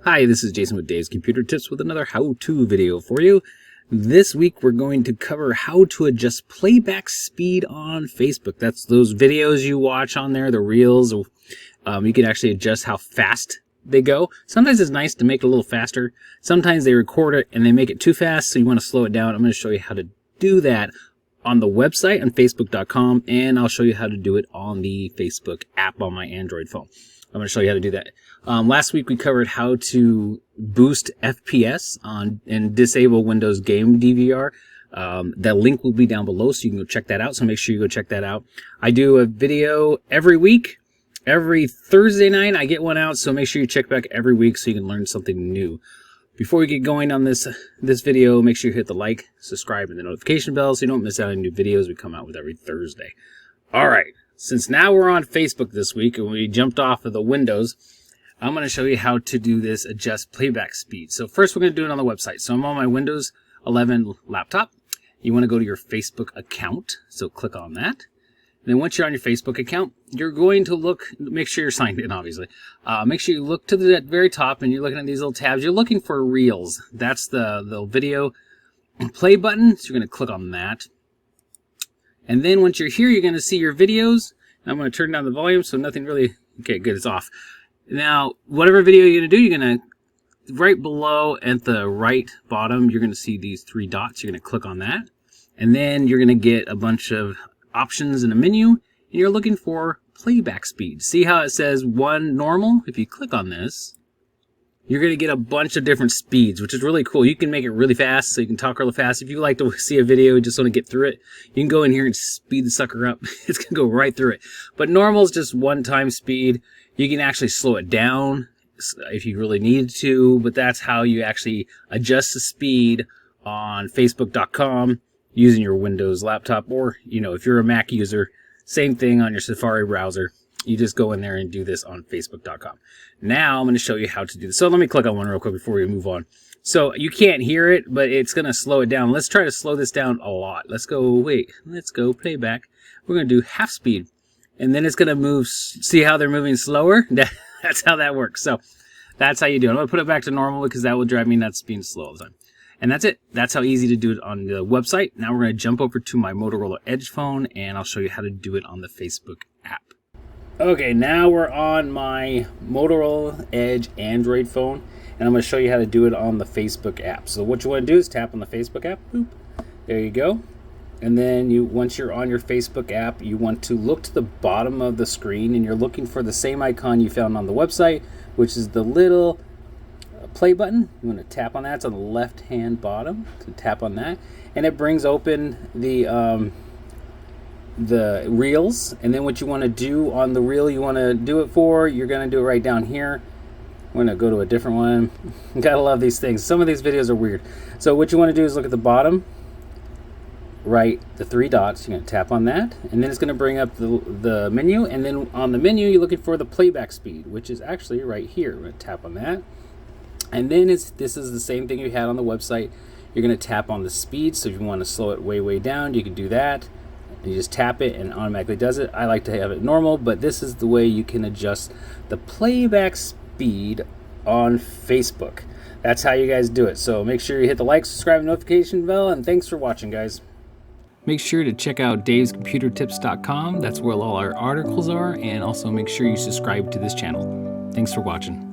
Hi, this is Jason with Dave's Computer Tips with another how-to video for you. This week we're going to cover how to adjust playback speed on Facebook. That's those videos you watch on there, the reels. You can actually adjust how fast they go. Sometimes it's nice to make it a little faster. Sometimes they record it and they make it too fast, so you want to slow it down. I'm going to show you how to do that on the website on facebook.com, and I'll show you how to do it on the Facebook app on my Android phone. I'm going to show you how to do that. Last week we covered how to boost FPS and disable Windows Game DVR. That link will be down below, so you can go check that out. So make sure you go check that out. I do a video every week. Every Thursday night I get one out, so make sure you check back every week so you can learn something new. Before we get going on this video, make sure you hit the like, subscribe, and the notification bell so you don't miss out on new videos we come out with every Thursday. All right, since now we're on Facebook this week and we jumped off of the Windows, I'm going to show you how to do this adjust playback speed. So first we're going to do it on the website. So I'm on my Windows 11 laptop. You want to go to your Facebook account, so click on that. Then once you're on your Facebook account, you're going to look, make sure you're signed in, obviously. Make sure you look to the very top and you're looking at these little tabs. You're looking for Reels. That's the video play button. So you're going to click on that. And then once you're here, you're going to see your videos. I'm going to turn down the volume so nothing really, okay, good, it's off. Now, whatever video you're going to do, you're going to, right below at the right bottom, you're going to see these three dots. You're going to click on that. And then you're going to get a bunch of options in a menu, and you're looking for playback speed. See how it says 1 normal? If you click on this, you're going to get a bunch of different speeds, which is really cool. You can make it really fast, so you can talk really fast. If you like to see a video and just want to get through it, you can go in here and speed the sucker up. It's going to go right through it. But normal is just one-time speed. You can actually slow it down if you really need to, but that's how you actually adjust the speed on Facebook.com. using your Windows laptop, or, if you're a Mac user, same thing on your Safari browser. You just go in there and do this on Facebook.com. Now I'm going to show you how to do this. So let me click on one real quick before we move on. So you can't hear it, but it's going to slow it down. Let's try to slow this down a lot. Let's go playback. We're going to do half speed. And then it's going to move. See how they're moving slower? That's how that works. So that's how you do it. I'm going to put it back to normal because that will drive me nuts being slow all the time. And that's it. That's how easy to do it on the website. Now we're going to jump over to my Motorola Edge phone, and I'll show you how to do it on the Facebook app. Okay, now we're on my Motorola Edge Android phone, and I'm going to show you how to do it on the Facebook app. So what you want to do is tap on the Facebook app. Boop. There you go. And then once you're on your Facebook app, you want to look to the bottom of the screen, and you're looking for the same icon you found on the website, which is the little play button. You want to tap on that. It's on the left hand bottom. So tap on that, and it brings open the reels. And then what you want to do on the reel you want to do it for, you're going to do it right down here. We're going to go to a different one. Gotta love these things. Some of these videos are weird. So what you want to do is look at the bottom right, the three dots. You're going to tap on that, and then it's going to bring up the menu. And then on the menu you're looking for the playback speed, which is actually right here. We're going to tap on that. And then this is the same thing you had on the website. You're going to tap on the speed. So if you want to slow it way down, you can do that. You just tap it and it automatically does it. I like to have it normal, but this is the way you can adjust the playback speed on Facebook. That's how you guys do it. So make sure you hit the like, subscribe, and notification bell, and thanks for watching, guys. Make sure to check out davescomputertips.com. That's where all our articles are, and also make sure you subscribe to this channel. Thanks for watching.